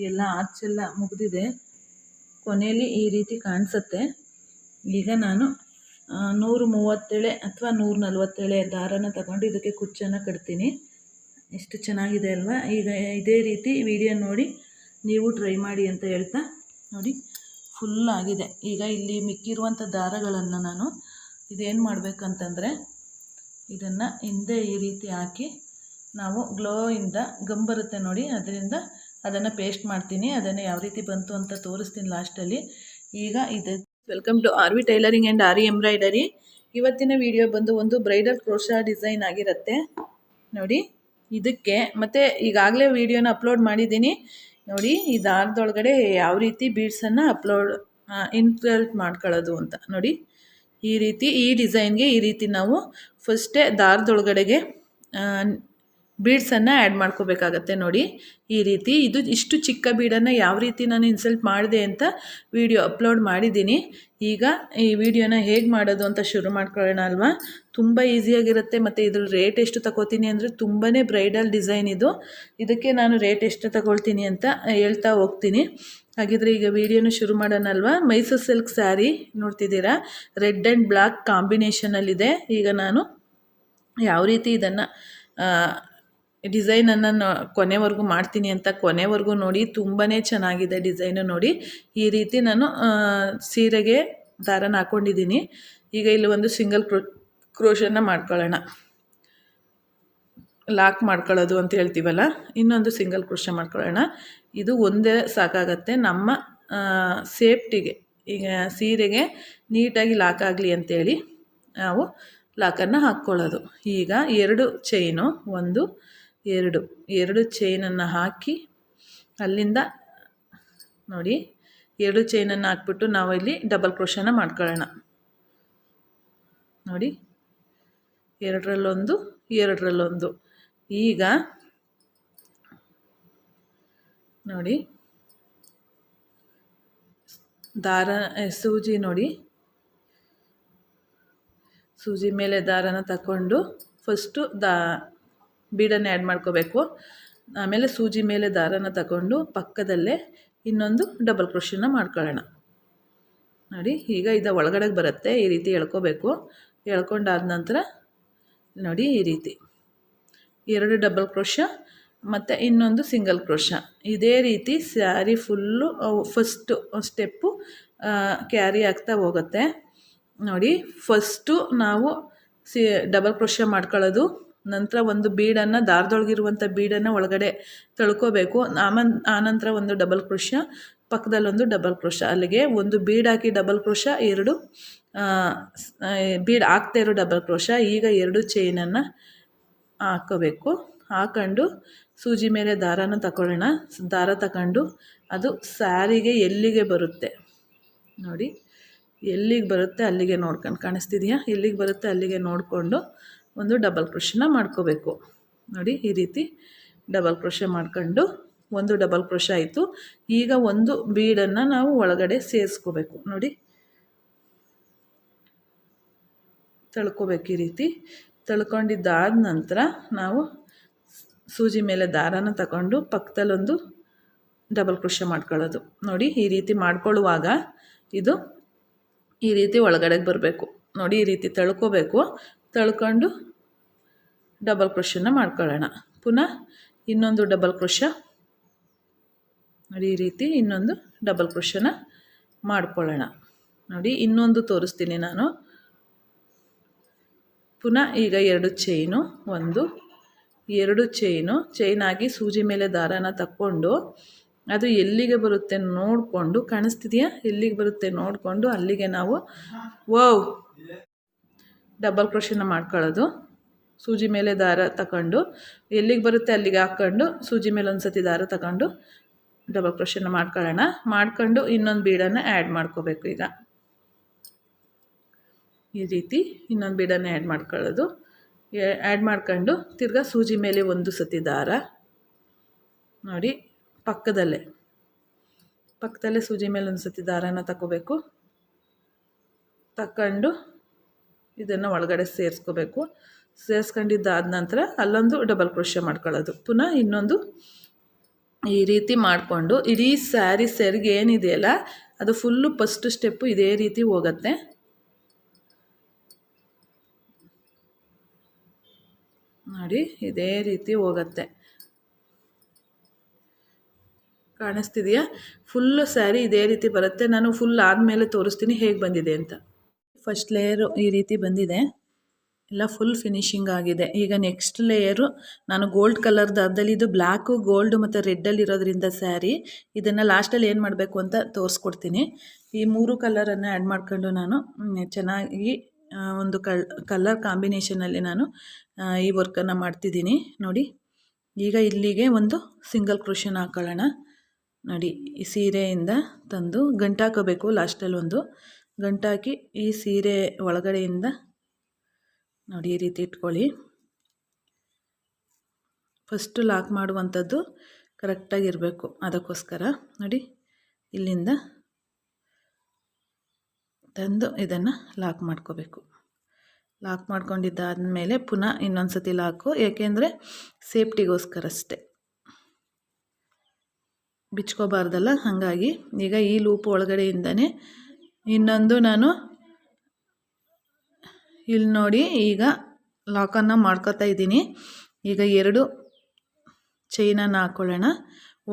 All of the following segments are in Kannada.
ಎಲ್ಲ ಆರ್ಚೆಲ್ಲ ಮುಗಿದಿದೆ. ಕೊನೆಯಲ್ಲಿ ಈ ರೀತಿ ಕಾಣಿಸುತ್ತೆ. ಈಗ ನಾನು 137 ಅಥವಾ 147 ದಾರನ ತಗೊಂಡು ಇದಕ್ಕೆ ಕುಚ್ಚನ್ನು ಕಟ್ತೀನಿ. ಎಷ್ಟು ಚೆನ್ನಾಗಿದೆ ಅಲ್ವಾ? ಈಗ ಇದೇ ರೀತಿ ವಿಡಿಯೋ ನೋಡಿ ನೀವು ಟ್ರೈ ಮಾಡಿ ಅಂತ ಹೇಳ್ತಾ, ನೋಡಿ ಫುಲ್ ಆಗಿದೆ. ಈಗ ಇಲ್ಲಿ ಮಿಕ್ಕಿರುವಂಥ ದಾರಗಳನ್ನು ನಾನು ಇದೇನು ಮಾಡಬೇಕಂತಂದರೆ, ಇದನ್ನು ಹಿಂದೆ ಈ ರೀತಿ ಹಾಕಿ ನಾವು ಗ್ಲೋಯಿಂದ ಗಮ್ ಬರುತ್ತೆ ನೋಡಿ, ಅದರಿಂದ ಅದನ್ನು ಪೇಸ್ಟ್ ಮಾಡ್ತೀನಿ. ಅದನ್ನು ಯಾವ ರೀತಿ ಬಂತು ಅಂತ ತೋರಿಸ್ತೀನಿ ಲಾಸ್ಟಲ್ಲಿ. ಈಗ ಇದು welcome to RV tailoring and RE embroidery. ಇವತ್ತಿನ ವಿಡಿಯೋ ಬಂದು ಒಂದು ಬ್ರೈಡಲ್ ಕ್ರೋಶಾ ಡಿಸೈನ್ ಆಗಿರುತ್ತೆ ನೋಡಿ. ಇದಕ್ಕೆ ಮತ್ತು ಈಗಾಗಲೇ ವಿಡಿಯೋನ ಅಪ್ಲೋಡ್ ಮಾಡಿದ್ದೀನಿ ನೋಡಿ. ಈ ದಾರದೊಳಗಡೆ ಯಾವ ರೀತಿ ಬೀಡ್ಸನ್ನು ಇನ್ಸರ್ಟ್ ಮಾಡ್ಕೊಳ್ಳೋದು ಅಂತ ನೋಡಿ. ಈ ರೀತಿ ಈ ಡಿಸೈನ್ಗೆ ಈ ರೀತಿ ನಾವು ಫಸ್ಟೇ ದಾರದೊಳಗಡೆಗೆ ಬೀಡ್ಸನ್ನು ಆ್ಯಡ್ ಮಾಡ್ಕೋಬೇಕಾಗತ್ತೆ ನೋಡಿ. ಈ ರೀತಿ ಇಷ್ಟು ಚಿಕ್ಕ ಬೀಡನ್ನು ಯಾವ ರೀತಿ ನಾನು ಇನ್ಸರ್ಟ್ ಮಾಡಿದೆ ಅಂತ ವಿಡಿಯೋ ಅಪ್ಲೋಡ್ ಮಾಡಿದ್ದೀನಿ. ಈಗ ಈ ವಿಡಿಯೋನ ಹೇಗೆ ಮಾಡೋದು ಅಂತ ಶುರು ಮಾಡ್ಕೊಳ್ಳೋಣ ಅಲ್ವಾ? ತುಂಬ ಈಸಿಯಾಗಿರುತ್ತೆ. ಮತ್ತು ಇದ್ರ ರೇಟ್ ಎಷ್ಟು ತಗೋತೀನಿ ಅಂದರೆ, ತುಂಬಾ ಬ್ರೈಡಲ್ ಡಿಸೈನ್ ಇದು. ಇದಕ್ಕೆ ನಾನು ರೇಟ್ ಎಷ್ಟು ತಗೊಳ್ತೀನಿ ಅಂತ ಹೇಳ್ತಾ ಹೋಗ್ತೀನಿ. ಹಾಗಿದ್ರೆ ಈಗ ವಿಡಿಯೋನ ಶುರು ಮಾಡೋಣ ಅಲ್ವಾ? ಮೈಸೂರು ಸಿಲ್ಕ್ ಸ್ಯಾರಿ ನೋಡ್ತಿದ್ದೀರಾ, ರೆಡ್ ಆ್ಯಂಡ್ ಬ್ಲ್ಯಾಕ್ ಕಾಂಬಿನೇಷನಲ್ಲಿದೆ. ಈಗ ನಾನು ಯಾವ ರೀತಿ ಇದನ್ನು ಡಿಸೈನನ್ನು ಕೊನೆವರೆಗೂ ಮಾಡ್ತೀನಿ ಅಂತ ಕೊನೆವರೆಗೂ ನೋಡಿ. ತುಂಬಾ ಚೆನ್ನಾಗಿದೆ ಡಿಸೈನು ನೋಡಿ. ಈ ರೀತಿ ನಾನು ಸೀರೆಗೆ ದಾರನ ಹಾಕ್ಕೊಂಡಿದ್ದೀನಿ. ಈಗ ಇಲ್ಲಿ ಒಂದು ಸಿಂಗಲ್ ಕ್ರೋಶನ್ನು ಮಾಡ್ಕೊಳ್ಳೋಣ. ಲಾಕ್ ಮಾಡ್ಕೊಳ್ಳೋದು ಅಂತ ಹೇಳ್ತೀವಲ್ಲ, ಇನ್ನೊಂದು ಸಿಂಗಲ್ ಕ್ರೋಶ ಮಾಡ್ಕೊಳ್ಳೋಣ. ಇದು ಒಂದೇ ಸಾಕಾಗತ್ತೆ ನಮ್ಮ ಸೇಫ್ಟಿಗೆ. ಈಗ ಸೀರೆಗೆ ನೀಟಾಗಿ ಲಾಕ್ ಆಗಲಿ ಅಂತೇಳಿ ನಾವು ಲಾಕನ್ನು ಹಾಕ್ಕೊಳ್ಳೋದು. ಈಗ 2 ಚೈನು, 1 2 ಚೈನನ್ನು ಹಾಕಿ ಅಲ್ಲಿಂದ ನೋಡಿ 2 ಚೈನನ್ನು ಹಾಕ್ಬಿಟ್ಟು ನಾವು ಇಲ್ಲಿ ಡಬಲ್ ಕ್ರೋಶನ ಮಾಡ್ಕೊಳ್ಳೋಣ ನೋಡಿ. 2ರಲ್ಲೊಂದು 2ರಲ್ಲೊಂದು. ಈಗ ನೋಡಿ ದಾರ ಸೂಜಿ ನೋಡಿ, ಸೂಜಿ ಮೇಲೆ ದಾರನ ತಗೊಂಡು ಫಸ್ಟು ಬೀಡನ್ನು ಆ್ಯಡ್ ಮಾಡ್ಕೋಬೇಕು. ಆಮೇಲೆ ಸೂಜಿ ಮೇಲೆ ದಾರನ ತಗೊಂಡು ಪಕ್ಕದಲ್ಲೇ ಇನ್ನೊಂದು ಡಬಲ್ ಕ್ರೋಶನ ಮಾಡ್ಕೊಳ್ಳೋಣ ನೋಡಿ. ಈಗ ಇದು ಒಳಗಡೆಗೆ ಬರುತ್ತೆ, ಈ ರೀತಿ ಎಳ್ಕೋಬೇಕು. ಎಳ್ಕೊಂಡಾದ ನಂತರ ನೋಡಿ ಈ ರೀತಿ 2 ಡಬಲ್ ಕ್ರೋಶ ಮತ್ತು ಇನ್ನೊಂದು ಸಿಂಗಲ್ ಕ್ರೋಶ. ಇದೇ ರೀತಿ sari full first step carry ಆಗ್ತಾ ಹೋಗುತ್ತೆ ನೋಡಿ. ಫಸ್ಟು ನಾವು ಡಬಲ್ ಕ್ರೋಶ ಮಾಡ್ಕೊಳ್ಳೋದು. ನಂತರ ಒಂದು ಬೀಡನ್ನು, ದಾರದೊಳಗಿರುವಂಥ ಬೀಡನ್ನು ಒಳಗಡೆ ತಳ್ಕೋಬೇಕು. ಆನಂತರ ಒಂದು ಡಬಲ್ ಕ್ರೋಶ, ಪಕ್ಕದಲ್ಲೊಂದು ಡಬಲ್ ಕ್ರೋಶ. ಅಲ್ಲಿಗೆ ಒಂದು ಬೀಡ್ ಹಾಕಿ ಡಬಲ್ ಕ್ರೋಶ, 2 ಬೀಡ್ ಹಾಕ್ತಾ ಇರೋ ಡಬಲ್ ಕ್ರೋಶ. ಈಗ 2 ಚೈನನ್ನು ಹಾಕೋಬೇಕು. ಹಾಕೊಂಡು ಸೂಜಿ ಮೇಲೆ ದಾರನ ತಗೊಳ್ಳೋಣ. ದಾರ ತಗೊಂಡು ಅದು ಸ್ಯಾರಿಗೆ ಎಲ್ಲಿಗೆ ಬರುತ್ತೆ ನೋಡಿ, ಎಲ್ಲಿಗೆ ಬರುತ್ತೆ ಅಲ್ಲಿಗೆ ನೋಡ್ಕೊಂಡು, ಕಾಣಿಸ್ತಿದೆಯಾ? ಎಲ್ಲಿಗೆ ಬರುತ್ತೆ ಅಲ್ಲಿಗೆ ನೋಡಿಕೊಂಡು ಒಂದು ಡಬಲ್ ಕ್ರೋಶನ ಮಾಡ್ಕೋಬೇಕು ನೋಡಿ. ಈ ರೀತಿ ಡಬಲ್ ಕ್ರೋಶ ಮಾಡ್ಕೊಂಡು ಒಂದು ಡಬಲ್ ಕ್ರೋಶ ಆಯಿತು. ಈಗ ಒಂದು ಬೀಡನ್ನು ನಾವು ಒಳಗಡೆ ಸೇರಿಸ್ಕೋಬೇಕು ನೋಡಿ. ತಳ್ಕೋಬೇಕು. ಈ ರೀತಿ ತಳ್ಕೊಂಡಿದ್ದಾದ ನಂತರ ನಾವು ಸೂಜಿ ಮೇಲೆ ದಾರನ ತಗೊಂಡು ಪಕ್ಕದಲ್ಲೊಂದು ಡಬಲ್ ಕ್ರೋಶ ಮಾಡ್ಕೊಳ್ಳೋದು ನೋಡಿ. ಈ ರೀತಿ ಮಾಡ್ಕೊಳ್ಳುವಾಗ ಇದು ಈ ರೀತಿ ಒಳಗಡೆಗೆ ಬರಬೇಕು ನೋಡಿ. ಈ ರೀತಿ ತಳ್ಕೋಬೇಕು. ತಳ್ಕೊಂಡು ಡಬಲ್ ಕ್ರೋಶನ ಮಾಡ್ಕೊಳ್ಳೋಣ. ಪುನಃ ಇನ್ನೊಂದು ಡಬಲ್ ಕ್ರೋಶ ನೋಡಿ. ಈ ರೀತಿ ಇನ್ನೊಂದು ಡಬಲ್ ಕ್ರೋಶನ ಮಾಡ್ಕೊಳ್ಳೋಣ ನೋಡಿ. ಇನ್ನೊಂದು ತೋರಿಸ್ತೀನಿ ನಾನು. ಪುನಃ ಈಗ 2 ಚೈನು, 1 2 ಚೈನ್ ಆಗಿ ಸೂಜಿ ಮೇಲೆ ದಾರನ ತಕ್ಕೊಂಡು ಅದು ಎಲ್ಲಿಗೆ ಬರುತ್ತೆ ನೋಡಿಕೊಂಡು, ಕಾಣಿಸ್ತಿದೆಯಾ? ಎಲ್ಲಿಗೆ ಬರುತ್ತೆ ನೋಡಿಕೊಂಡು ಅಲ್ಲಿಗೆ ನಾವು ಡಬಲ್ ಕ್ರೋಶನ ಮಾಡ್ಕೊಳ್ಳೋದು. ಸೂಜಿ ಮೇಲೆ ದಾರ ತಗೊಂಡು ಎಲ್ಲಿಗೆ ಬರುತ್ತೆ ಅಲ್ಲಿಗೆ ಹಾಕ್ಕೊಂಡು ಸೂಜಿ ಮೇಲೆ ಒಂದು ಸತಿ ದಾರ ತಗೊಂಡು ಡಬಲ್ ಕ್ರೋಶನ ಮಾಡ್ಕೊಳ್ಳೋಣ. ಮಾಡ್ಕೊಂಡು ಇನ್ನೊಂದು ಬೀಡನ್ನು ಆ್ಯಡ್ ಮಾಡ್ಕೋಬೇಕು. ಈಗ ಈ ರೀತಿ ಇನ್ನೊಂದು ಬೀಡನ್ನು ಆ್ಯಡ್ ಮಾಡ್ಕೊಳ್ಳೋದು. ಆ್ಯಡ್ ಮಾಡ್ಕೊಂಡು ತಿರ್ಗಾ ಸೂಜಿ ಮೇಲೆ ಒಂದು ಸತಿ ದಾರ ನೋಡಿ, ಪಕ್ಕದಲ್ಲೇ ಸೂಜಿ ಮೇಲೆ ಒಂದು ಸತಿ ದಾರನ ತಗೋಬೇಕು. ತಗೊಂಡು ಇದನ್ನು ಒಳಗಡೆ ಸೇರಿಸ್ಕೋಬೇಕು. ಸೇರಿಸ್ಕೊಂಡಿದ್ದಾದ ನಂತರ ಅಲ್ಲೊಂದು ಡಬಲ್ ಕ್ರೋಶ ಮಾಡ್ಕೊಳ್ಳೋದು. ಪುನಃ ಇನ್ನೊಂದು ಈ ರೀತಿ ಮಾಡಿಕೊಂಡು ಇಡೀ ಸ್ಯಾರಿ ಸೆರ್ಗೆ ಏನಿದೆಯಲ್ಲ ಅದು ಫುಲ್ಲು ಫಸ್ಟ್ ಸ್ಟೆಪ್ಪು ಇದೇ ರೀತಿ ಹೋಗುತ್ತೆ. ನೋಡಿ ಇದೇ ರೀತಿ ಹೋಗುತ್ತೆ, ಕಾಣಿಸ್ತಿದೆಯಾ? ಫುಲ್ಲು ಸ್ಯಾರಿ ಇದೇ ರೀತಿ ಬರುತ್ತೆ. ನಾನು ಫುಲ್ ಆದಮೇಲೆ ತೋರಿಸ್ತೀನಿ ಹೇಗೆ ಬಂದಿದೆ ಅಂತ. ಫಸ್ಟ್ ಲೇಯರು ಈ ರೀತಿ ಬಂದಿದೆ, ಎಲ್ಲ ಫುಲ್ ಫಿನಿಶಿಂಗ್ ಆಗಿದೆ. ಈಗ ನೆಕ್ಸ್ಟ್ ಲೇಯರು ನಾನು ಗೋಲ್ಡ್ ಕಲರ್ ದಾರದಲ್ಲಿ, ಇದು ಬ್ಲ್ಯಾಕು ಗೋಲ್ಡು ಮತ್ತು ರೆಡ್ಡಲ್ಲಿ ಇರೋದ್ರಿಂದ ಸ್ಯಾರಿ ಇದನ್ನು ಲಾಸ್ಟಲ್ಲಿ ಏನು ಮಾಡಬೇಕು ಅಂತ ತೋರಿಸ್ಕೊಡ್ತೀನಿ. ಈ 3 ಕಲರನ್ನು ಆ್ಯಡ್ ಮಾಡ್ಕೊಂಡು ನಾನು ಚೆನ್ನಾಗಿ ಒಂದು ಕಲರ್ ಕಾಂಬಿನೇಷನಲ್ಲಿ ನಾನು ಈ ವರ್ಕನ್ನು ಮಾಡ್ತಿದ್ದೀನಿ. ನೋಡಿ ಈಗ ಇಲ್ಲಿಗೆ ಒಂದು ಸಿಂಗಲ್ ಕ್ರೋಶನ್ ಹಾಕೊಳ್ಳೋಣ. ನೋಡಿ ಈ ಸೀರೆಯಿಂದ ತಂದು ಗಂಟಾಕೋಬೇಕು. ಲಾಸ್ಟಲ್ಲಿ ಒಂದು ಗಂಟಾಕಿ ಈ ಸೀರೆ ಒಳಗಡೆಯಿಂದ ನೋಡಿ ಈ ರೀತಿ ಇಟ್ಕೊಳ್ಳಿ. ಫಸ್ಟು ಲಾಕ್ ಮಾಡುವಂಥದ್ದು ಕರೆಕ್ಟಾಗಿರಬೇಕು, ಅದಕ್ಕೋಸ್ಕರ ನೋಡಿ ಇಲ್ಲಿಂದ ತಂದು ಇದನ್ನು ಲಾಕ್ ಮಾಡ್ಕೋಬೇಕು. ಲಾಕ್ ಮಾಡ್ಕೊಂಡಿದ್ದಾದಮೇಲೆ ಪುನಃ ಇನ್ನೊಂದು ಸತಿ ಲಾಕು, ಏಕೆಂದರೆ ಸೇಫ್ಟಿಗೋಸ್ಕರ ಅಷ್ಟೇ, ಬಿಚ್ಕೋಬಾರ್ದಲ್ಲ, ಹಾಗಾಗಿ. ಈಗ ಈ ಲೂಪ್ ಒಳಗಡೆಯಿಂದನೇ ಇನ್ನೊಂದು ನಾನು ಇಲ್ಲಿ ನೋಡಿ ಈಗ ಲಾಕನ್ನು ಮಾಡ್ಕೋತಾ ಇದ್ದೀನಿ. ಈಗ 2 ಚೈನನ್ನು ಹಾಕ್ಕೊಳ್ಳೋಣ.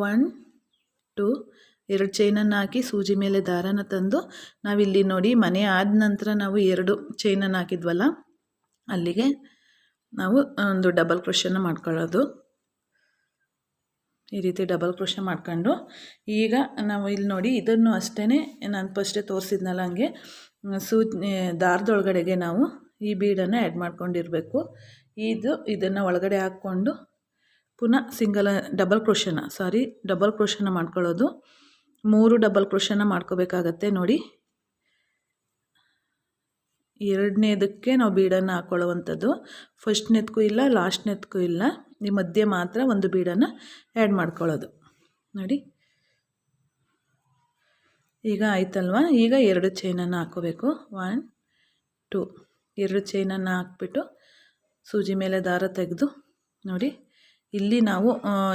1 2 2 ಚೈನನ್ನು ಹಾಕಿ ಸೂಜಿ ಮೇಲೆ ದಾರನ ತಂದು ನಾವಿಲ್ಲಿ ನೋಡಿ ಮನೆ ಆದ ನಂತರ ನಾವು 2 ಚೈನನ್ನು ಹಾಕಿದ್ವಲ್ಲ ಅಲ್ಲಿಗೆ ನಾವು ಒಂದು ಡಬಲ್ ಕ್ರೋಶನ್ನು ಮಾಡ್ಕೊಳ್ಳೋದು. ಈ ರೀತಿ ಡಬಲ್ ಕ್ರೋಶ ಮಾಡ್ಕೊಂಡು ಈಗ ನಾವು ಇಲ್ಲಿ ನೋಡಿ ಇದನ್ನು ಅಷ್ಟೇ ನಾನು ಫಸ್ಟೇ ತೋರಿಸಿದ್ನಲ್ಲ ಹಂಗೆ ದಾರದೊಳಗಡೆಗೆ ನಾವು ಈ ಬೀಡನ್ನು ಆ್ಯಡ್ ಮಾಡ್ಕೊಂಡಿರಬೇಕು. ಇದನ್ನು ಒಳಗಡೆ ಹಾಕ್ಕೊಂಡು ಪುನಃ ಡಬಲ್ ಕ್ರೋಶನ ಮಾಡ್ಕೊಳ್ಳೋದು. 3 ಡಬಲ್ ಕ್ರೋಶನ ಮಾಡ್ಕೋಬೇಕಾಗತ್ತೆ. ನೋಡಿ 2ನೇದಕ್ಕೆ ನಾವು ಬೀಡನ್ನು ಹಾಕ್ಕೊಳ್ಳುವಂಥದ್ದು, ಫಸ್ಟ್ನೇದಕ್ಕೂ ಇಲ್ಲ ಲಾಸ್ಟ್ನೇದಕ್ಕೂ ಇಲ್ಲ, ಈ ಮಧ್ಯೆ ಮಾತ್ರ ಒಂದು ಬೀಡನ್ನು ಆ್ಯಡ್ ಮಾಡ್ಕೊಳ್ಳೋದು. ನೋಡಿ ಈಗ ಆಯ್ತಲ್ವ. ಈಗ 2 ಚೈನನ್ನು ಹಾಕ್ಕೋಬೇಕು. 1 2 2 ಚೈನನ್ನು ಹಾಕ್ಬಿಟ್ಟು ಸೂಜಿ ಮೇಲೆ ದಾರ ತೆಗೆದು ನೋಡಿ ಇಲ್ಲಿ ನಾವು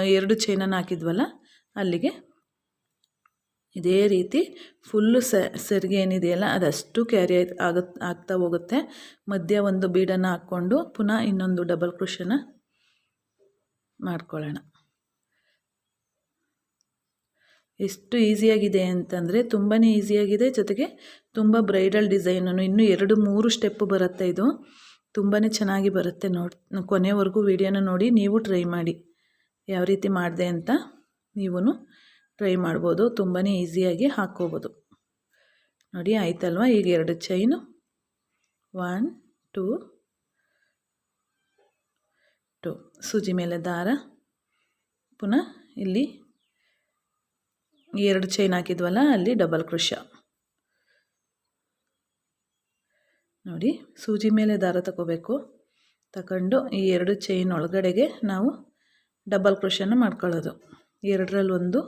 2 ಚೈನನ್ನು ಹಾಕಿದ್ವಲ್ಲ ಅಲ್ಲಿಗೆ ಇದೇ ರೀತಿ ಫುಲ್ಲು ಸೆರಿಗೆ ಏನಿದೆಯಲ್ಲ ಅದಷ್ಟು ಕ್ಯಾರಿ ಆಗ್ತಾ ಹೋಗುತ್ತೆ. ಮಧ್ಯ ಒಂದು ಬೀಡನ್ನು ಹಾಕ್ಕೊಂಡು ಪುನಃ ಇನ್ನೊಂದು ಡಬಲ್ ಕ್ರೋಶನ ಮಾಡ್ಕೊಳ್ಳೋಣ. ಎಷ್ಟು ಈಸಿಯಾಗಿದೆ ಅಂತಂದರೆ ತುಂಬಾ ಈಸಿಯಾಗಿದೆ, ಜೊತೆಗೆ ತುಂಬ ಬ್ರೈಡಲ್ ಡಿಸೈನನ್ನು ಇನ್ನೂ 2-3 ಸ್ಟೆಪ್ಪು ಬರುತ್ತೆ. ಇದು ತುಂಬಾ ಚೆನ್ನಾಗಿ ಬರುತ್ತೆ. ಕೊನೆವರೆಗೂ ವಿಡಿಯೋನ ನೋಡಿ ನೀವು ಟ್ರೈ ಮಾಡಿ, ಯಾವ ರೀತಿ ಮಾಡಿದೆ ಅಂತ ನೀವು ಟ್ರೈ ಮಾಡ್ಬೋದು. ತುಂಬಾ ಈಸಿಯಾಗಿ ಹಾಕ್ಕೋಬೋದು. ನೋಡಿ ಆಯ್ತಲ್ವ. ಈಗ 2 ಚೈನು 1 2 2 ಸೂಜಿ ಮೇಲೆ ದಾರ, ಪುನಃ ಇಲ್ಲಿ 2 ಚೈನ್ ಹಾಕಿದ್ವಲ್ಲ ಅಲ್ಲಿ ಡಬಲ್ ಕ್ರೋಶ. ನೋಡಿ ಸೂಜಿ ಮೇಲೆ ದಾರ ತಗೊಂಡು ಈ 2 ಚೈನ್ ಒಳಗಡೆಗೆ ನಾವು ಡಬಲ್ ಕ್ರೋಶನ ಮಾಡ್ಕೊಳ್ಳೋದು. 2ರಲ್ಲಿ 1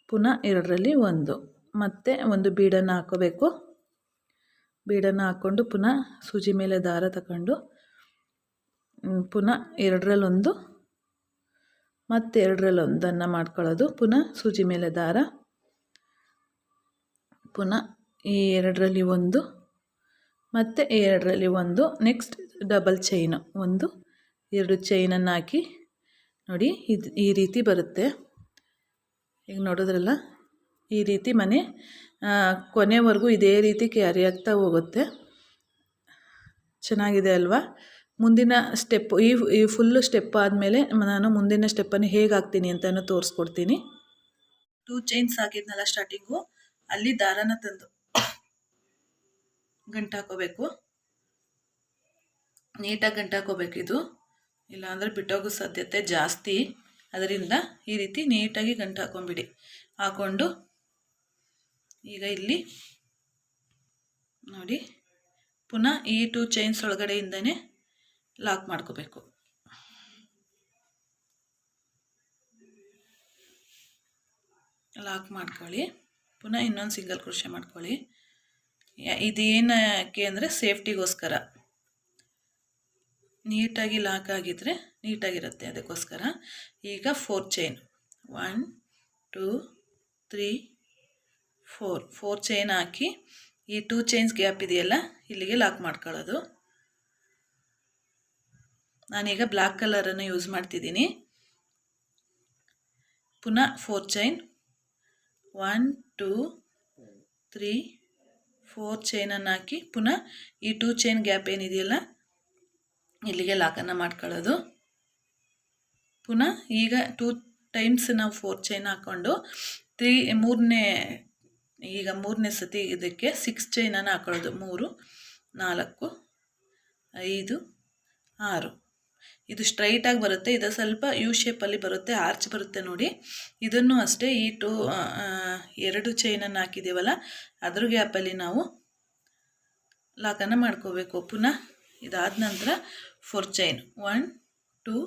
ಪುನಃ 2ರಲ್ಲಿ 1 ಮತ್ತೆ ಒಂದು ಬೀಡನ್ನು ಹಾಕೋಬೇಕು. ಬೀಡನ್ನು ಹಾಕ್ಕೊಂಡು ಪುನಃ ಸೂಜಿ ಮೇಲೆ ದಾರ ತಗೊಂಡು ಪುನಃ 2ರಲ್ಲಿ 1 ಮತ್ತು 2ರಲ್ಲಿ 1 ಮಾಡ್ಕೊಳ್ಳೋದು. ಪುನಃ ಸೂಜಿ ಮೇಲೆ ದಾರ, ಪುನಃ ಈ 2ರಲ್ಲಿ 1 ಮತ್ತು 2ರಲ್ಲಿ 1, ನೆಕ್ಸ್ಟ್ ಡಬಲ್ ಚೈನು 1 2 ಚೈನನ್ನು ಹಾಕಿ ನೋಡಿ ಈ ರೀತಿ ಬರುತ್ತೆ. ಈಗ ನೋಡಿದ್ರಲ್ಲ, ಈ ರೀತಿ ಮನೆ ಕೊನೆವರೆಗೂ ಇದೇ ರೀತಿ ಕ್ಯಾರಿ ಆಗ್ತಾ ಹೋಗುತ್ತೆ. ಚೆನ್ನಾಗಿದೆ ಅಲ್ವಾ? ಮುಂದಿನ ಸ್ಟೆಪ್ಪು ಈ ಫುಲ್ಲು ಸ್ಟೆಪ್ ಆದಮೇಲೆ ನಾನು ಮುಂದಿನ ಸ್ಟೆಪ್ಪನ್ನು ಹೇಗೆ ಹಾಕ್ತೀನಿ ಅಂತಲೂ ತೋರಿಸ್ಕೊಡ್ತೀನಿ. 2 ಚೈನ್ಸ್ ಹಾಕಿದ್ನಲ್ಲ ಸ್ಟಾರ್ಟಿಂಗು, ಅಲ್ಲಿ ದಾರನ ತಂದು ಗಂಟಾಕೋಬೇಕು. ನೀಟಾಗಿ ಗಂಟಾಕೋಬೇಕು. ಇದು ಇಲ್ಲಾಂದರೆ ಬಿಟ್ಟೋಗೋ ಸಾಧ್ಯತೆ ಜಾಸ್ತಿ, ಅದರಿಂದ ಈ ರೀತಿ ನೀಟಾಗಿ ಗಂಟು ಹಾಕೊಂಬಿಡಿ. ಹಾಕ್ಕೊಂಡು ಈಗ ಇಲ್ಲಿ ನೋಡಿ ಪುನಃ ಈ 2 ಚೈನ್ಸ್ ಒಳಗಡೆಯಿಂದನೇ ಲಾಕ್ ಮಾಡ್ಕೋಬೇಕು. ಲಾಕ್ ಮಾಡ್ಕೊಳ್ಳಿ. ಪುನಃ ಇನ್ನೊಂದು ಸಿಂಗಲ್ ಕ್ರೋಶೆ ಮಾಡ್ಕೊಳ್ಳಿ. ಇದೇನಕ್ಕೆ ಅಂದರೆ ಸೇಫ್ಟಿಗೋಸ್ಕರ, ನೀಟಾಗಿ ಲಾಕ್ ಆಗಿದ್ದರೆ ನೀಟಾಗಿರುತ್ತೆ, ಅದಕ್ಕೋಸ್ಕರ. ಈಗ 4 ಚೈನ್ 1 2 3 4 ಚೈನ್ ಹಾಕಿ ಈ 2 ಚೈನ್ಸ್ ಗ್ಯಾಪ್ ಇದೆಯಲ್ಲ ಇಲ್ಲಿಗೆ ಲಾಕ್ ಮಾಡ್ಕೊಳ್ಳೋದು. ನಾನೀಗ ಬ್ಲ್ಯಾಕ್ ಕಲರನ್ನು ಯೂಸ್ ಮಾಡ್ತಿದ್ದೀನಿ. ಪುನಃ 4 ಚೈನ್ 1 2 3 4 ಚೈನನ್ನು ಹಾಕಿ ಪುನಃ ಈ 2 ಚೈನ್ ಗ್ಯಾಪ್ ಏನಿದೆಯಲ್ಲ ಇಲ್ಲಿಗೆ ಲಾಕನ್ನು ಮಾಡ್ಕೊಳ್ಳೋದು. ಪುನಃ ಈಗ 2 ಟೈಮ್ಸ್ ನಾವು 4 ಚೈನ್ ಹಾಕ್ಕೊಂಡು ಮೂರನೇ ಸತಿ ಇದಕ್ಕೆ 6 ಚೈನನ್ನು ಹಾಕೊಳ್ಳೋದು. 3 4 5 6 ಇದು ಸ್ಟ್ರೈಟಾಗಿ ಬರುತ್ತೆ. ಇದು ಸ್ವಲ್ಪ ಯು ಶೇಪಲ್ಲಿ ಬರುತ್ತೆ, ಆರ್ಚ್ ಬರುತ್ತೆ ನೋಡಿ. ಇದನ್ನು ಅಷ್ಟೇ ಈ 2 ಚೈನನ್ನು ಹಾಕಿದ್ದೀವಲ್ಲ ಅದ್ರ ಗ್ಯಾಪಲ್ಲಿ ನಾವು ಲಾಕನ್ನು ಮಾಡ್ಕೋಬೇಕು. ಪುನಃ ಇದಾದ ನಂತರ 4 ಚೈನ್ 1 2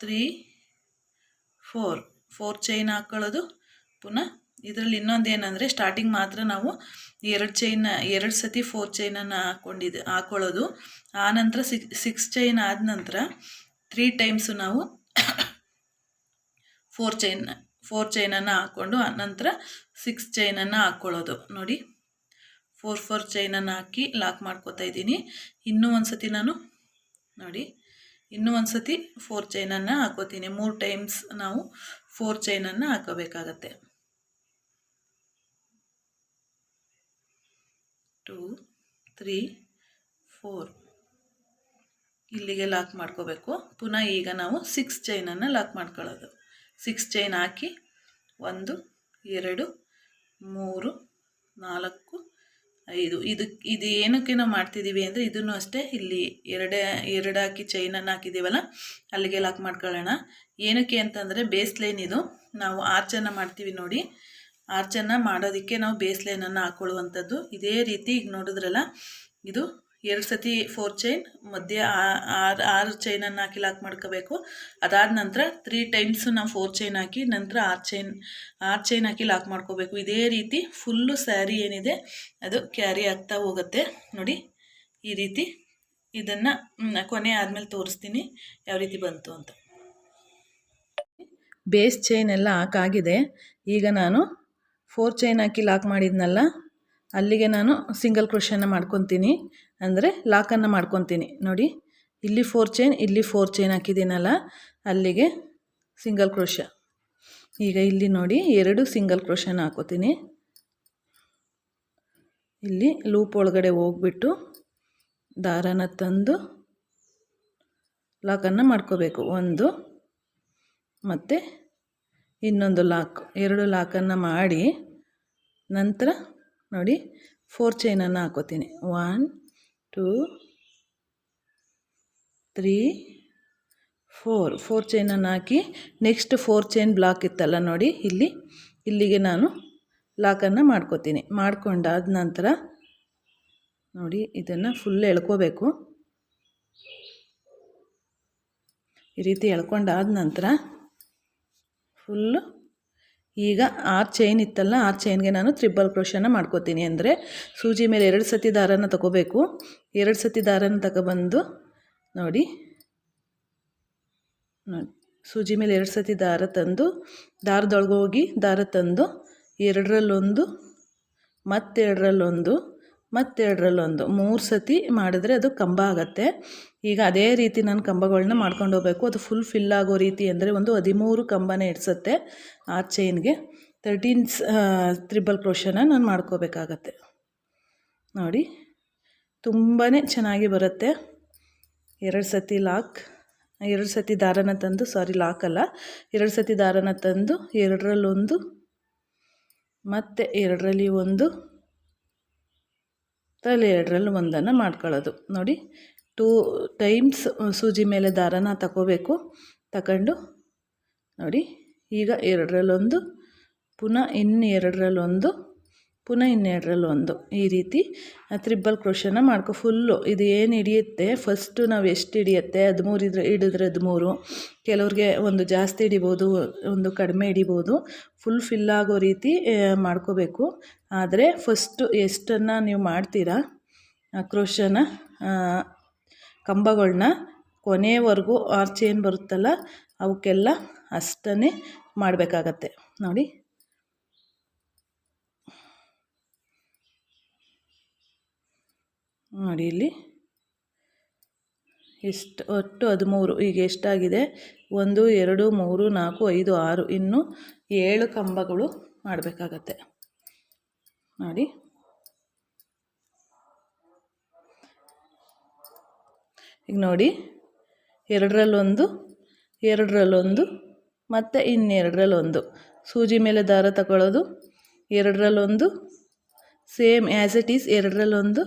3 4 ಚೈನ್ ಹಾಕ್ಕೊಳ್ಳೋದು. ಪುನಃ ಇದರಲ್ಲಿ ಇನ್ನೊಂದು ಏನಂದರೆ ಸ್ಟಾರ್ಟಿಂಗ್ ಮಾತ್ರ ನಾವು 2 ಸತಿ 4 ಚೈನನ್ನು ಹಾಕ್ಕೊಳ್ಳೋದು. ಆನಂತರ 6 ಚೈನ್ ಆದ ನಂತರ 3 ಟೈಮ್ಸು ನಾವು 4 ಚೈನನ್ನು ಹಾಕ್ಕೊಂಡು ಆನಂತರ 6 ಚೈನನ್ನು ಹಾಕ್ಕೊಳ್ಳೋದು ನೋಡಿ. 4 ಚೈನನ್ನು ಹಾಕಿ ಲಾಕ್ ಮಾಡ್ಕೋತಾ ಇದ್ದೀನಿ. ಇನ್ನೂ ಒಂದು ಸತಿ ನಾನು ನೋಡಿ ಇನ್ನೂ ಒಂದು ಸತಿ 4 ಚೈನನ್ನು ಹಾಕೋತೀನಿ. 3 ಟೈಮ್ಸ್ ನಾವು 4 ಚೈನನ್ನು ಹಾಕೋಬೇಕಾಗತ್ತೆ. 2 3 4 ಇಲ್ಲಿಗೆ ಲಾಕ್ ಮಾಡ್ಕೋಬೇಕು. ಪುನಃ ಈಗ ನಾವು 6 ಚೈನನ್ನು ಲಾಕ್ ಮಾಡ್ಕೊಳ್ಳೋದು. 6 ಚೈನ್ ಹಾಕಿ 1 2 3 4 5 ಇದು ಏನಕ್ಕೆ ನಾವು ಮಾಡ್ತಿದ್ದೀವಿ ಅಂದರೆ ಇದನ್ನು ಅಷ್ಟೇ ಇಲ್ಲಿ ಎರಡು ಹಾಕಿ ಚೈನನ್ನು ಹಾಕಿದ್ದೀವಲ್ಲ ಅಲ್ಲಿಗೆ ಲಾಕ್ ಮಾಡ್ಕೊಳ್ಳೋಣ. ಏನಕ್ಕೆ ಅಂತಂದರೆ ಬೇಸ್ ಲೈನ್ ಇದು ನಾವು ಆರ್ಚನ್ನು ಮಾಡ್ತೀವಿ ನೋಡಿ. ಆರ್ಚನ್ನು ಮಾಡೋದಕ್ಕೆ ನಾವು ಬೇಸ್ ಲೈನನ್ನು ಹಾಕ್ಕೊಳ್ಳುವಂಥದ್ದು. ಇದೇ ರೀತಿ ಈಗ ನೋಡಿದ್ರಲ್ಲ ಇದು 2 ಸತಿ 4 ಚೈನ್ ಮಧ್ಯೆ 6 ಚೈನನ್ನು ಹಾಕಿ ಲಾಕ್ ಮಾಡ್ಕೋಬೇಕು. ಅದಾದ ನಂತರ 3 ಟೈಮ್ಸು ನಾವು 4 ಚೈನ್ ಹಾಕಿ ನಂತರ 6 ಚೈನ್ ಹಾಕಿ ಲಾಕ್ ಮಾಡ್ಕೋಬೇಕು. ಇದೇ ರೀತಿ ಫುಲ್ಲು ಸ್ಯಾರಿ ಏನಿದೆ ಅದು ಕ್ಯಾರಿ ಆಗ್ತಾ ಹೋಗುತ್ತೆ ನೋಡಿ. ಈ ರೀತಿ ಇದನ್ನು ಕೊನೆ ಆದಮೇಲೆ ತೋರಿಸ್ತೀನಿ ಯಾವ ರೀತಿ ಬಂತು ಅಂತ. ಬೇಸ್ ಚೈನ್ ಎಲ್ಲ ಹಾಕಾಗಿದೆ. ಈಗ ನಾನು 4 ಚೈನ್ ಹಾಕಿ ಲಾಕ್ ಮಾಡಿದ್ನಲ್ಲ ಅಲ್ಲಿಗೆ ನಾನು ಸಿಂಗಲ್ ಕ್ರೋಶನ್ನು ಮಾಡ್ಕೊತೀನಿ, ಅಂದರೆ ಲಾಕನ್ನು ಮಾಡ್ಕೊತೀನಿ ನೋಡಿ. ಇಲ್ಲಿ 4 ಚೈನ್ ಇಲ್ಲಿ 4 ಚೈನ್ ಹಾಕಿದ್ದೀನಲ್ಲ ಅಲ್ಲಿಗೆ ಸಿಂಗಲ್ ಕ್ರೋಶ. ಈಗ ಇಲ್ಲಿ ನೋಡಿ 2 ಸಿಂಗಲ್ ಕ್ರೋಶನ ಹಾಕೋತೀನಿ. ಇಲ್ಲಿ ಲೂಪ್ ಒಳಗಡೆ ಹೋಗ್ಬಿಟ್ಟು ದಾರನ ತಂದು ಲಾಕನ್ನು ಮಾಡ್ಕೋಬೇಕು. 1 ಮತ್ತು ಇನ್ನೊಂದು ಲಾಕ್, 2 ಲಾಕನ್ನು ಮಾಡಿ ನಂತರ ನೋಡಿ 4 ಚೈನನ್ನು ಹಾಕೋತೀನಿ. 1 2 3 4 ಚೈನನ್ನು ಹಾಕಿ ನೆಕ್ಸ್ಟ್ 4 ಚೈನ್ ಬ್ಲಾಕ್ ಇತ್ತಲ್ಲ ನೋಡಿ ಇಲ್ಲಿಗೆ ನಾನು ಲಾಕನ್ನು ಮಾಡ್ಕೋತೀನಿ. ಮಾಡ್ಕೊಂಡಾದ ನಂತರ ನೋಡಿ ಇದನ್ನು ಫುಲ್ ಎಳ್ಕೋಬೇಕು. ಈ ರೀತಿ ಎಳ್ಕೊಂಡಾದ ನಂತರ ಫುಲ್ಲು ಈಗ 6 ಚೈನ್ ಇತ್ತಲ್ಲ 6 ಚೈನ್ಗೆ ನಾನು ಟ್ರಿಬಲ್ ಕ್ರೋಶನ ಮಾಡ್ಕೋತೀನಿ. ಅಂದರೆ ಸೂಜಿ ಮೇಲೆ 2 ಸತಿ ದಾರನ ತಗೋಬೇಕು. 2 ಸತಿ ದಾರನ ತಗೊಬಂದು ನೋಡಿ ಸೂಜಿ ಮೇಲೆ 2 ಸತಿ ದಾರ ತಂದು ದಾರದೊಳಗೋಗಿ ದಾರ ತಂದು 2ರಲ್ಲೊಂದು ಮತ್ತೆರಡರಲ್ಲೊಂದು ಮತ್ತೆರಡರಲ್ಲೊಂದು 3 ಸತಿ ಮಾಡಿದ್ರೆ ಅದು ಕಂಬ ಆಗುತ್ತೆ. ಈಗ ಅದೇ ರೀತಿ ನಾನು ಕಂಬಗಳನ್ನ ಮಾಡ್ಕೊಂಡು ಹೋಗಬೇಕು. ಅದು ಫುಲ್ ಫಿಲ್ ಆಗೋ ರೀತಿ ಅಂದರೆ ಒಂದು 13 ಕಂಬನೇ ಇಡ್ಸುತ್ತೆ. 6 ಚೈನ್ಗೆ 13 ಟ್ರಿಬಲ್ ಕ್ರೋಶನ ನಾನು ಮಾಡ್ಕೋಬೇಕಾಗತ್ತೆ ನೋಡಿ. ತುಂಬಾ ಚೆನ್ನಾಗಿ ಬರುತ್ತೆ. 2 ಸತಿ ಲಾಕ್, 2 ಸತಿ ದಾರನ ತಂದು ಲಾಕಲ್ಲ 2 ಸತಿ ದಾರನ ತಂದು 2ರಲ್ಲೊಂದು ಮತ್ತು 2ರಲ್ಲಿ ಒಂದು ತಲೆ 2ರಲ್ಲಿ ಒಂದನ್ನು ಮಾಡ್ಕೊಳ್ಳೋದು ನೋಡಿ. 2 ಟೈಮ್ಸ್ ಸೂಜಿ ಮೇಲೆ ದಾರನ ತಗೋಬೇಕು. ತಗೊಂಡು ನೋಡಿ ಈಗ 2ರಲ್ಲೊಂದು ಪುನಃ ಇನ್ನು 2ರಲ್ಲೊಂದು ಪುನಃ ಇನ್ನೆರಡರಲ್ಲೊಂದು ಈ ರೀತಿ ಟ್ರಿಬಲ್ ಕ್ರೋಶನ ಫುಲ್ಲು ಇದು ಏನು ಹಿಡಿಯುತ್ತೆ ಫಸ್ಟು ನಾವು ಎಷ್ಟು ಹಿಡಿಯುತ್ತೆ 13 ಹಿಡಿದ್ರೆ 13, ಕೆಲವ್ರಿಗೆ ಒಂದು ಜಾಸ್ತಿ ಹಿಡಿಬೋದು ಒಂದು ಕಡಿಮೆ ಹಿಡಿಬೋದು. ಫುಲ್ ಫಿಲ್ ಆಗೋ ರೀತಿ ಮಾಡ್ಕೋಬೇಕು. ಆದರೆ ಫಸ್ಟು ಎಷ್ಟನ್ನು ನೀವು ಮಾಡ್ತೀರಾ ಕ್ರೋಶನ ಕಂಬಗಳನ್ನ ಕೊನೆಯವರೆಗೂ ಆರ್ಚ್ ಏನು ಬರುತ್ತಲ್ಲ ಅವಕ್ಕೆಲ್ಲ ಅಷ್ಟೇ ಮಾಡಬೇಕಾಗತ್ತೆ ನೋಡಿ. ನೋಡಿ ಇಲ್ಲಿ ಎಷ್ಟು ಒಟ್ಟು 13, ಈಗ ಎಷ್ಟಾಗಿದೆ 1 2 3 4 5 6 ಇನ್ನೂ 7 ಕಂಬಗಳು ಮಾಡಬೇಕಾಗತ್ತೆ ನೋಡಿ. ಈಗ ನೋಡಿ 2ರಲ್ಲೊಂದು 2ರಲ್ಲೊಂದು ಮತ್ತು ಇನ್ನೆರಡರಲ್ಲೊಂದು ಸೂಜಿ ಮೇಲೆ ದಾರ ತಗೊಳ್ಳೋದು, 2ರಲ್ಲೊಂದು ಸೇಮ್ ಆ್ಯಸ್ ಇಟ್ ಈಸ್ 2ರಲ್ಲೊಂದು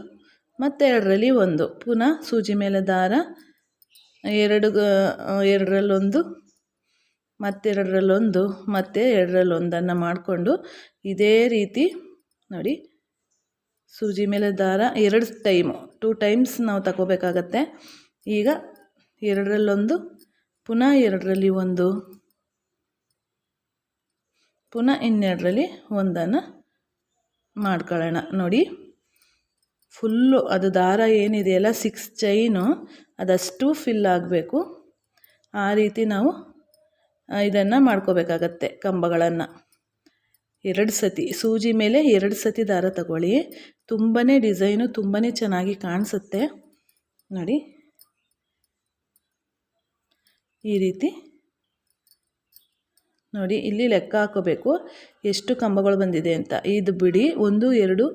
ಮತ್ತು 2ರಲ್ಲಿ ಒಂದು, ಪುನಃ ಸೂಜಿ ಮೇಲೆ ದಾರ 2ರಲ್ಲೊಂದು ಮತ್ತೆರಡರಲ್ಲೊಂದು ಮತ್ತು 2ರಲ್ಲೊಂದನ್ನು ಮಾಡಿಕೊಂಡು ಇದೇ ರೀತಿ ನೋಡಿ ಸೂಜಿ ಮೇಲೆ ದಾರ 2 ಟೈಮ್ಸ್ ನಾವು ತಗೋಬೇಕಾಗತ್ತೆ. ಈಗ 2ರಲ್ಲೊಂದು ಪುನಃ 2ರಲ್ಲಿ ಒಂದು ಪುನಃ ಇನ್ನೆರಡರಲ್ಲಿ ಒಂದನ್ನು ಮಾಡ್ಕೊಳ್ಳೋಣ ನೋಡಿ. ಫುಲ್ಲು ಅದು ದಾರ ಏನಿದೆಯಲ್ಲ 6 ಚೈನು ಅದಷ್ಟು ಫಿಲ್ ಆಗಬೇಕು. ಆ ರೀತಿ ನಾವು ಇದನ್ನು ಮಾಡ್ಕೋಬೇಕಾಗತ್ತೆ ಕಂಬಗಳನ್ನು. 2 ಸತಿ ಸೂಜಿ ಮೇಲೆ 2 ಸತಿ ದಾರ ತಗೊಳ್ಳಿ. ತುಂಬಾ ಡಿಸೈನು ತುಂಬಾ ಚೆನ್ನಾಗಿ ಕಾಣಿಸುತ್ತೆ ನೋಡಿ. ಈ ರೀತಿ ನೋಡಿ ಇಲ್ಲಿ ಲೆಕ್ಕ ಹಾಕೋಬೇಕು ಎಷ್ಟು ಕಂಬಗಳು ಬಂದಿದೆ ಅಂತ. ಇದು ಬಿಡಿ 1 2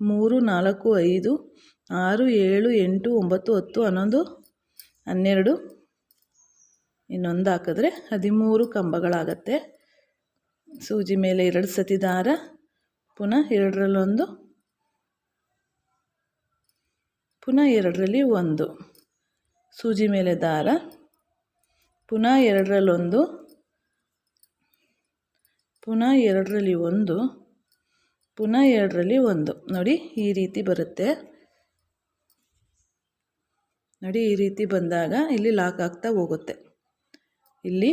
3 4 5 6 7 8 9 10 11 12 ಇನ್ನೊಂದು ಹಾಕಿದ್ರೆ 13 ಕಂಬಗಳಾಗತ್ತೆ. ಸೂಜಿ ಮೇಲೆ 2 ಸತಿ ದಾರ ಪುನಃ 2ರಲ್ಲೊಂದು ಪುನಃ 2ರಲ್ಲಿ ಒಂದು, ಸೂಜಿ ಮೇಲೆ ದಾರ ಪುನಃ 2ರಲ್ಲೊಂದು ಪುನಃ 2ರಲ್ಲಿ ಒಂದು ಪುನಃ 2ರಲ್ಲಿ ಒಂದು ನೋಡಿ. ಈ ರೀತಿ ಬರುತ್ತೆ ನೋಡಿ. ಈ ರೀತಿ ಬಂದಾಗ ಇಲ್ಲಿ ಲಾಕ್ ಆಗ್ತಾ ಹೋಗುತ್ತೆ. ಇಲ್ಲಿ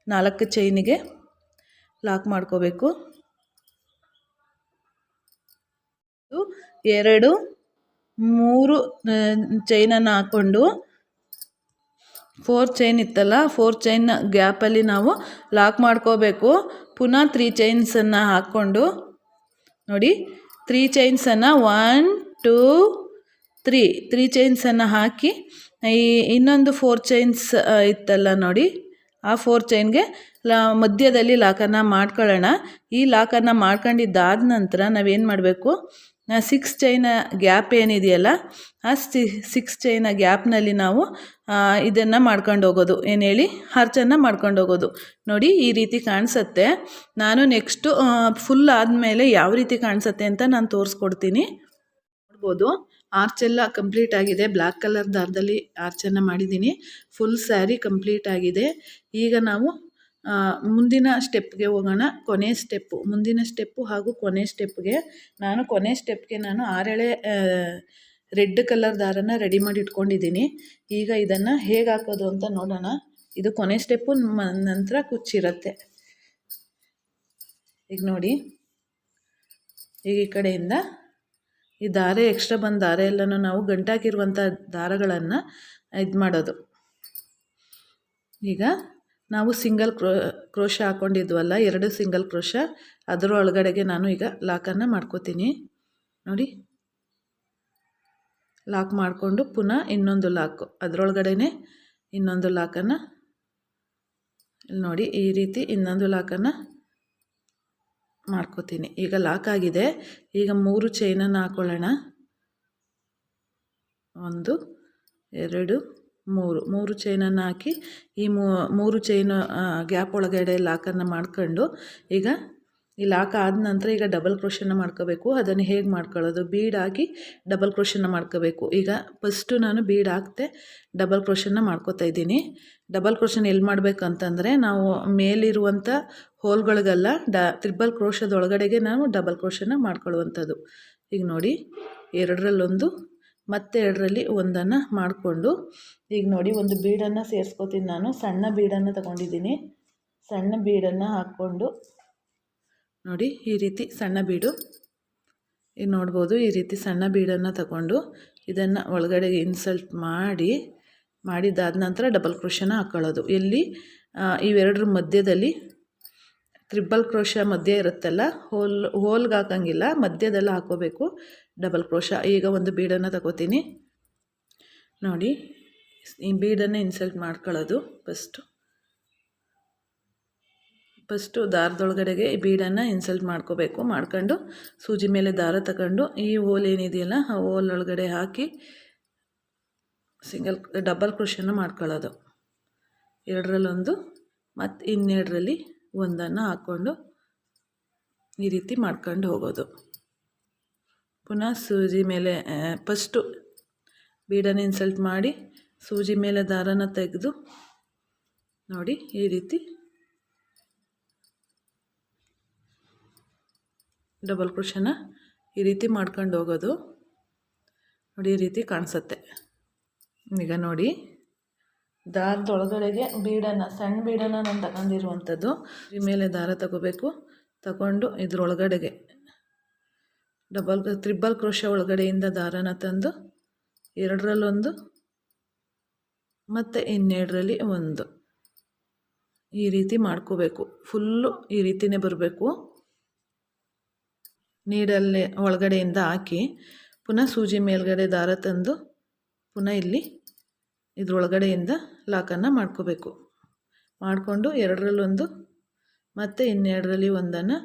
4 ಚೈನಿಗೆ ಲಾಕ್ ಮಾಡ್ಕೋಬೇಕು. 2 3 ಚೈನನ್ನು ಹಾಕ್ಕೊಂಡು 4 ಚೈನ್ ಇತ್ತಲ್ಲ 4 ಚೈನ್ ಗ್ಯಾಪಲ್ಲಿ ನಾವು ಲಾಕ್ ಮಾಡ್ಕೋಬೇಕು. ಪುನಃ 3 ಚೈನ್ಸನ್ನು ಹಾಕ್ಕೊಂಡು ನೋಡಿ 3 ಚೈನ್ಸನ್ನು 1 2 3 ಚೈನ್ಸನ್ನು ಹಾಕಿ ಇನ್ನೊಂದು 4 ಚೈನ್ಸ್ ಇತ್ತಲ್ಲ ನೋಡಿ ಆ 4 ಚೈನ್ಗೆ ಮಧ್ಯದಲ್ಲಿ ಲಾಕನ್ನು ಮಾಡ್ಕೊಳ್ಳೋಣ. ಈ ಲಾಕನ್ನು ಮಾಡ್ಕೊಂಡಿದ್ದಾದ ನಂತರ ನಾವೇನು ಮಾಡಬೇಕು, 6 ಚೈನ ಗ್ಯಾಪ್ ಏನಿದೆಯಲ್ಲ ಆ 6 ಚೈನ ಗ್ಯಾಪ್ನಲ್ಲಿ ನಾವು ಇದನ್ನು ಮಾಡ್ಕೊಂಡು ಹೋಗೋದು, ಏನು ಹೇಳಿ ಆರ್ಚನ್ನು ಮಾಡ್ಕೊಂಡು ಹೋಗೋದು ನೋಡಿ. ಈ ರೀತಿ ಕಾಣಿಸುತ್ತೆ. ನಾನು ನೆಕ್ಸ್ಟು ಫುಲ್ ಆದಮೇಲೆ ಯಾವ ರೀತಿ ಕಾಣಿಸುತ್ತೆ ಅಂತ ನಾನು ತೋರಿಸ್ಕೊಡ್ತೀನಿ. ನೋಡ್ಬೋದು ಆರ್ಚೆಲ್ಲ ಕಂಪ್ಲೀಟ್ ಆಗಿದೆ. ಬ್ಲ್ಯಾಕ್ ಕಲರ್ ದಾರದಲ್ಲಿ ಆರ್ಚನ್ನು ಮಾಡಿದ್ದೀನಿ. ಫುಲ್ ಸ್ಯಾರಿ ಕಂಪ್ಲೀಟ್ ಆಗಿದೆ. ಈಗ ನಾವು ಮುಂದಿನ ಸ್ಟೆಪ್ಗೆ ಹೋಗೋಣ. ಮುಂದಿನ ಸ್ಟೆಪ್ಪು ಹಾಗೂ ಕೊನೆ ಸ್ಟೆಪ್ಗೆ ನಾನು 6 ಎಳೆ ರೆಡ್ ಕಲರ್ ದಾರನ ರೆಡಿ ಮಾಡಿ ಇಟ್ಕೊಂಡಿದ್ದೀನಿ. ಈಗ ಇದನ್ನು ಹೇಗೆ ಹಾಕೋದು ಅಂತ ನೋಡೋಣ. ಇದು ಕೊನೆ ಸ್ಟೆಪ್ಪು ನಂತರ ಕುಚ್ಚಿರುತ್ತೆ. ಈಗ ನೋಡಿ ಈಗ ಈ ಕಡೆಯಿಂದ ಈ ದಾರ ಎಕ್ಸ್ಟ್ರಾ ಬಂದ ದಾರ ಎಲ್ಲನೂ ನಾವು ಗಂಟಾಕಿರುವಂಥ ದಾರಗಳನ್ನು ಇದು ಮಾಡೋದು. ಈಗ ನಾವು ಸಿಂಗಲ್ ಕ್ರೋಶ ಹಾಕ್ಕೊಂಡಿದ್ವಲ್ಲ 2 ಸಿಂಗಲ್ ಕ್ರೋಶ ಅದರ ಒಳಗಡೆಗೆ ನಾನು ಈಗ ಲಾಕನ್ನು ಮಾಡ್ಕೋತೀನಿ ನೋಡಿ. ಲಾಕ್ ಮಾಡಿಕೊಂಡು ಪುನಃ ಇನ್ನೊಂದು ಲಾಕು ಅದರೊಳಗಡೆ ಇನ್ನೊಂದು ಲಾಕನ್ನು ನೋಡಿ ಈ ರೀತಿ ಇನ್ನೊಂದು ಲಾಕನ್ನು ಮಾಡ್ಕೋತೀನಿ. ಈಗ ಲಾಕ್ ಆಗಿದೆ. ಈಗ 3 ಚೈನನ್ನು ಹಾಕೊಳ್ಳೋಣ. 1 2 3 ಚೈನನ್ನು ಹಾಕಿ ಈ 3 ಚೈನ್ ಗ್ಯಾಪ್ ಒಳಗಡೆ ಲಾಕನ್ನು ಮಾಡ್ಕೊಂಡು ಈಗ ಈ ಲಾಕ್ ಆದ ನಂತರ ಈಗ ಡಬಲ್ ಕ್ರೋಶನ ಮಾಡ್ಕೋಬೇಕು. ಅದನ್ನು ಹೇಗೆ ಮಾಡ್ಕೊಳ್ಳೋದು, ಬೀಡ್ ಹಾಕಿ ಡಬಲ್ ಕ್ರೋಶನ ಮಾಡ್ಕೋಬೇಕು. ಈಗ ಫಸ್ಟು ನಾನು ಬೀಡ್ ಹಾಕ್ತೆ ಡಬಲ್ ಕ್ರೋಶನ ಮಾಡ್ಕೋತಾ ಇದ್ದೀನಿ. ಡಬಲ್ ಕ್ರೋಶನ ಎಲ್ಲಿ ಮಾಡಬೇಕು ಅಂತಂದರೆ ನಾವು ಮೇಲಿರುವಂಥ ಹೋಲ್ಗಳಿಗೆಲ್ಲ ತ್ರಿಬಲ್ ಕ್ರೋಶದೊಳಗಡೆಗೆ ನಾವು ಡಬಲ್ ಕ್ರೋಶನ ಮಾಡ್ಕೊಳ್ಳುವಂಥದ್ದು. ಈಗ ನೋಡಿ 2ರಲ್ಲೊಂದು ಮತ್ತು 2ರಲ್ಲಿ ಒಂದನ್ನು ಮಾಡಿಕೊಂಡು ಈಗ ನೋಡಿ ಒಂದು ಬೀಡನ್ನು ಸೇರಿಸ್ಕೋತೀನಿ. ನಾನು ಸಣ್ಣ ಬೀಡನ್ನು ತಗೊಂಡಿದ್ದೀನಿ. ಸಣ್ಣ ಬೀಡನ್ನು ಹಾಕ್ಕೊಂಡು ನೋಡಿ ಈ ರೀತಿ ಸಣ್ಣ ಬೀಡು ಈಗ ನೋಡ್ಬೋದು. ಈ ರೀತಿ ಸಣ್ಣ ಬೀಡನ್ನು ತಗೊಂಡು ಇದನ್ನು ಒಳಗಡೆಗೆ ಇನ್ಸಲ್ಟ್ ಮಾಡಿ ಮಾಡಿದ್ದಾದ ನಂತರ ಡಬಲ್ ಕ್ರೋಶನ ಹಾಕ್ಕೊಳ್ಳೋದು. ಎಲ್ಲಿ ಇವೆರಡರ ಮಧ್ಯದಲ್ಲಿ ತ್ರಿಬಲ್ ಕ್ರೋಶ ಮಧ್ಯೆ ಇರುತ್ತಲ್ಲ, ಹೋಲ್ಗೆ ಹಾಕಂಗಿಲ್ಲ, ಮಧ್ಯದೆಲ್ಲ ಹಾಕೋಬೇಕು ಡಬಲ್ ಕ್ರೋಶ. ಈಗ ಒಂದು ಬೀಡನ್ನು ತಗೋತೀನಿ ನೋಡಿ, ಈ ಬೀಡನ್ನು ಇನ್ಸರ್ಟ್ ಮಾಡ್ಕೊಳ್ಳೋದು. ಫಸ್ಟು ದಾರದೊಳಗಡೆಗೆ ಈ ಬೀಡನ್ನು ಇನ್ಸರ್ಟ್ ಮಾಡ್ಕೋಬೇಕು. ಮಾಡ್ಕೊಂಡು ಸೂಜಿ ಮೇಲೆ ದಾರ ತಗೊಂಡು ಈ ಹೋಲ್ ಏನಿದೆಯಲ್ಲ ಆ ಹೋಲ್ ಒಳಗಡೆ ಹಾಕಿ ಡಬಲ್ ಕ್ರೋಶನ ಮಾಡ್ಕೊಳ್ಳೋದು. ಎರಡರಲ್ಲೊಂದು ಮತ್ತು ಇನ್ನೆರಡರಲ್ಲಿ ಒಂದನ್ನು ಹಾಕ್ಕೊಂಡು ಈ ರೀತಿ ಮಾಡ್ಕೊಂಡು ಹೋಗೋದು. ಪುನಃ ಸೂಜಿ ಮೇಲೆ ಫಸ್ಟು ಬೀಡನ್ನು ಇನ್ಸರ್ಟ್ ಮಾಡಿ ಸೂಜಿ ಮೇಲೆ ದಾರನ ತೆಗೆದು ನೋಡಿ ಈ ರೀತಿ ಡಬಲ್ ಕ್ರೋಶನ ಈ ರೀತಿ ಮಾಡ್ಕೊಂಡು ಹೋಗೋದು. ನೋಡಿ ಈ ರೀತಿ ಕಾಣಿಸುತ್ತೆ. ಈಗ ನೋಡಿ ದಾರದೊಳಗಡೆಗೆ ಬೀಡನ್ನು, ಸಣ್ಣ ಬೀಡನ್ನು ನಾನು ತಗೊಂಡಿರುವಂಥದ್ದು. ಈ ಮೇಲೆ ದಾರ ತಗೋಬೇಕು. ತಗೊಂಡು ಇದ್ರೊಳಗಡೆಗೆ ತ್ರಿಬಲ್ ಕ್ರೋಶ ಒಳಗಡೆಯಿಂದ ದಾರನ ತಂದು ಎರಡರಲ್ಲೊಂದು ಮತ್ತು ಇನ್ನೆರಡರಲ್ಲಿ ಒಂದು ಈ ರೀತಿ ಮಾಡ್ಕೋಬೇಕು. ಫುಲ್ಲು ಈ ರೀತಿಯೇ ಬರಬೇಕು. ನೀಡಲ್ಲಿ ಒಳಗಡೆಯಿಂದ ಹಾಕಿ ಪುನಃ ಸೂಜಿ ಮೇಲ್ಗಡೆ ದಾರ ತಂದು ಪುನಃ ಇಲ್ಲಿ ಇದ್ರೊಳಗಡೆಯಿಂದ ಲಾಕನ್ನು ಮಾಡ್ಕೋಬೇಕು. ಮಾಡಿಕೊಂಡು ಎರಡರಲ್ಲೊಂದು ಮತ್ತು ಇನ್ನೆರಡರಲ್ಲಿ ಒಂದನ್ನು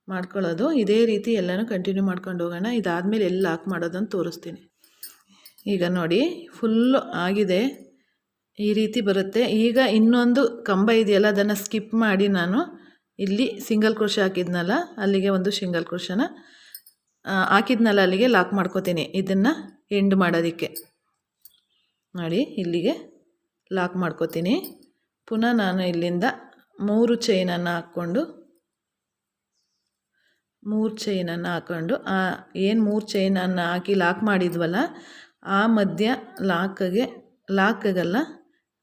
ಮಾಡ್ಕೊಳ್ಳೋದು. ಇದೇ ರೀತಿ ಎಲ್ಲನೂ ಕಂಟಿನ್ಯೂ ಮಾಡ್ಕೊಂಡು ಹೋಗೋಣ. ಇದಾದಮೇಲೆ ಎಲ್ಲಿ ಲಾಕ್ ಮಾಡೋದನ್ನು ತೋರಿಸ್ತೀನಿ. ಈಗ ನೋಡಿ ಫುಲ್ಲು ಆಗಿದೆ, ಈ ರೀತಿ ಬರುತ್ತೆ. ಈಗ ಇನ್ನೊಂದು ಕಂಬ ಇದೆಯಲ್ಲ ಅದನ್ನು ಸ್ಕಿಪ್ ಮಾಡಿ ನಾನು ಇಲ್ಲಿ ಸಿಂಗಲ್ ಕ್ರೋಶ ಹಾಕಿದ್ನಲ್ಲ ಅಲ್ಲಿಗೆ ಒಂದು ಸಿಂಗಲ್ ಕ್ರೋಶನ ಹಾಕಿದ್ನಲ್ಲ ಅಲ್ಲಿಗೆ ಲಾಕ್ ಮಾಡ್ಕೋತೀನಿ. ಇದನ್ನು ಎಂಡ್ ಮಾಡೋದಕ್ಕೆ ನೋಡಿ ಇಲ್ಲಿಗೆ ಲಾಕ್ ಮಾಡ್ಕೋತೀನಿ. ಪುನಃ ನಾನು ಇಲ್ಲಿಂದ 3 ಚೈನನ್ನು ಹಾಕ್ಕೊಂಡು ಏನು 3 ಚೈನನ್ನು ಹಾಕಿ ಲಾಕ್ ಮಾಡಿದ್ವಲ್ಲ ಆ ಮಧ್ಯ ಲಾಕ್ಗಲ್ಲ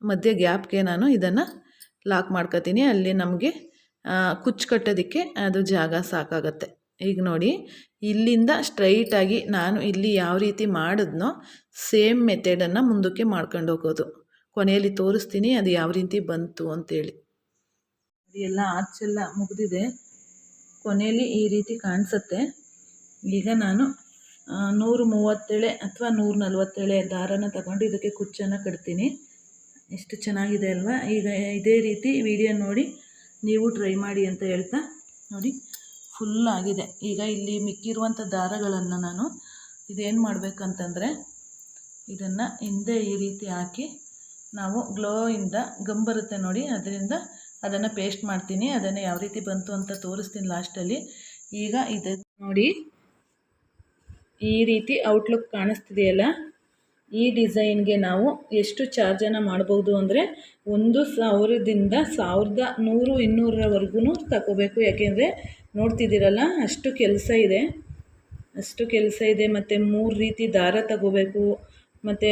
ಮಧ್ಯ ಗ್ಯಾಪ್ಗೆ ನಾನು ಇದನ್ನು ಲಾಕ್ ಮಾಡ್ಕೋತೀನಿ. ಅಲ್ಲಿ ನಮಗೆ ಕುಚ್ಚು ಕಟ್ಟೋದಕ್ಕೆ ಅದು ಜಾಗ ಸಾಕಾಗತ್ತೆ. ಈಗ ನೋಡಿ ಇಲ್ಲಿಂದ ಸ್ಟ್ರೈಟಾಗಿ ನಾನು ಇಲ್ಲಿ ಯಾವ ರೀತಿ ಮಾಡಿದ್ನೋ ಸೇಮ್ ಮೆಥಡನ್ನು ಮುಂದಕ್ಕೆ ಮಾಡ್ಕೊಂಡು ಹೋಗೋದು. ಕೊನೆಯಲ್ಲಿ ತೋರಿಸ್ತೀನಿ ಅದು ಯಾವ ರೀತಿ ಬಂತು ಅಂತೇಳಿ. ಎಲ್ಲ ಆರ್ಚೆಲ್ಲ ಮುಗಿದಿದೆ, ಕೊನೆಯಲ್ಲಿ ಈ ರೀತಿ ಕಾಣಿಸುತ್ತೆ. ಈಗ ನಾನು 137 ಅಥವಾ 147 ದಾರನ ತಗೊಂಡು ಇದಕ್ಕೆ ಕುಚ್ಚನ್ನು ಕಟ್ತೀನಿ. ಎಷ್ಟು ಚೆನ್ನಾಗಿದೆ ಅಲ್ವಾ? ಈಗ ಇದೇ ರೀತಿ ವಿಡಿಯೋ ನೋಡಿ ನೀವು ಟ್ರೈ ಮಾಡಿ ಅಂತ ಹೇಳ್ತಾ ನೋಡಿ ಫುಲ್ ಆಗಿದೆ. ಈಗ ಇಲ್ಲಿ ಮಿಕ್ಕಿರುವಂಥ ದಾರಗಳನ್ನು ನಾನು ಇದೇನು ಮಾಡಬೇಕಂತಂದರೆ ಇದನ್ನು ಹಿಂದೆ ಈ ರೀತಿ ಹಾಕಿ ನಾವು ಗ್ಲೋಯಿಂದ ಗಮ್ ಬರುತ್ತೆ ನೋಡಿ, ಅದರಿಂದ ಅದನ್ನು ಪೇಸ್ಟ್ ಮಾಡ್ತೀನಿ. ಅದನ್ನು ಯಾವ ರೀತಿ ಬಂತು ಅಂತ ತೋರಿಸ್ತೀನಿ ಲಾಸ್ಟಲ್ಲಿ. ಈಗ ಇದು ನೋಡಿ ಈ ರೀತಿ ಔಟ್ಲುಕ್ ಕಾಣಿಸ್ತಿದೆಯಲ್ಲ, ಈ ಡಿಸೈನ್ಗೆ ನಾವು ಎಷ್ಟು ಚಾರ್ಜನ್ನು ಮಾಡ್ಬೋದು ಅಂದರೆ 1000ದಿಂದ 1100-200ರವರೆಗೂ ತಗೋಬೇಕು. ಯಾಕೆಂದರೆ ನೋಡ್ತಿದ್ದೀರಲ್ಲ ಅಷ್ಟು ಕೆಲಸ ಇದೆ. ಮತ್ತು 3 ರೀತಿ ದಾರ ತಗೋಬೇಕು, ಮತ್ತು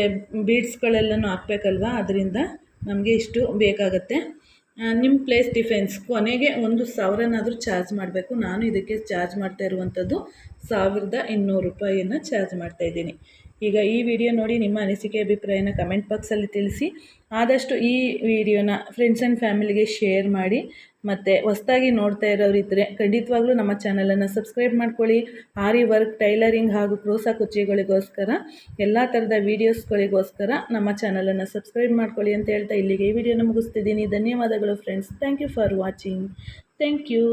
ಬೀಡ್ಸ್ಗಳೆಲ್ಲನೂ ಹಾಕ್ಬೇಕಲ್ವ, ಅದರಿಂದ ನಮಗೆ ಇಷ್ಟು ಬೇಕಾಗತ್ತೆ. ನಿಮ್ಮ ಪ್ಲೇಸ್ ಡಿಫೆನ್ಸ್ ಕೊನೆಗೆ 1000ನಾದರೂ ಚಾರ್ಜ್ ಮಾಡಬೇಕು. ನಾನು ಇದಕ್ಕೆ ಚಾರ್ಜ್ ಮಾಡ್ತಾ ಇರುವಂಥದ್ದು 1200 ರೂಪಾಯಿಯನ್ನು ಚಾರ್ಜ್ ಮಾಡ್ತಾಯಿದ್ದೀನಿ. ಈಗ ಈ ವಿಡಿಯೋ ನೋಡಿ ನಿಮ್ಮ ಅನಿಸಿಕೆ ಅಭಿಪ್ರಾಯನ ಕಮೆಂಟ್ ಬಾಕ್ಸಲ್ಲಿ ತಿಳಿಸಿ. ಆದಷ್ಟು ಈ ವಿಡಿಯೋನ ಫ್ರೆಂಡ್ಸ್ ಆ್ಯಂಡ್ ಫ್ಯಾಮಿಲಿಗೆ ಶೇರ್ ಮಾಡಿ. ಮತ್ತು ಹೊಸದಾಗಿ ನೋಡ್ತಾ ಇರೋರಿದ್ದರೆ ಖಂಡಿತವಾಗ್ಲೂ ನಮ್ಮ ಚಾನಲನ್ನು ಸಬ್ಸ್ಕ್ರೈಬ್ ಮಾಡ್ಕೊಳ್ಳಿ. ಆರಿ ವರ್ಕ್, ಟೈಲರಿಂಗ್ ಹಾಗೂ ಕ್ರೋಸಾ ಕುಚ್ಚಿಗಳಿಗೋಸ್ಕರ ಎಲ್ಲ ಥರದ ವೀಡಿಯೋಸ್ಗಳಿಗೋಸ್ಕರ ನಮ್ಮ ಚಾನಲನ್ನು ಸಬ್ಸ್ಕ್ರೈಬ್ ಮಾಡ್ಕೊಳ್ಳಿ ಅಂತ ಹೇಳ್ತಾ ಇಲ್ಲಿಗೆ ಈ ವಿಡಿಯೋನ ಮುಗಿಸ್ತಿದ್ದೀನಿ. ಧನ್ಯವಾದಗಳು friends. Thank you for watching. Thank you.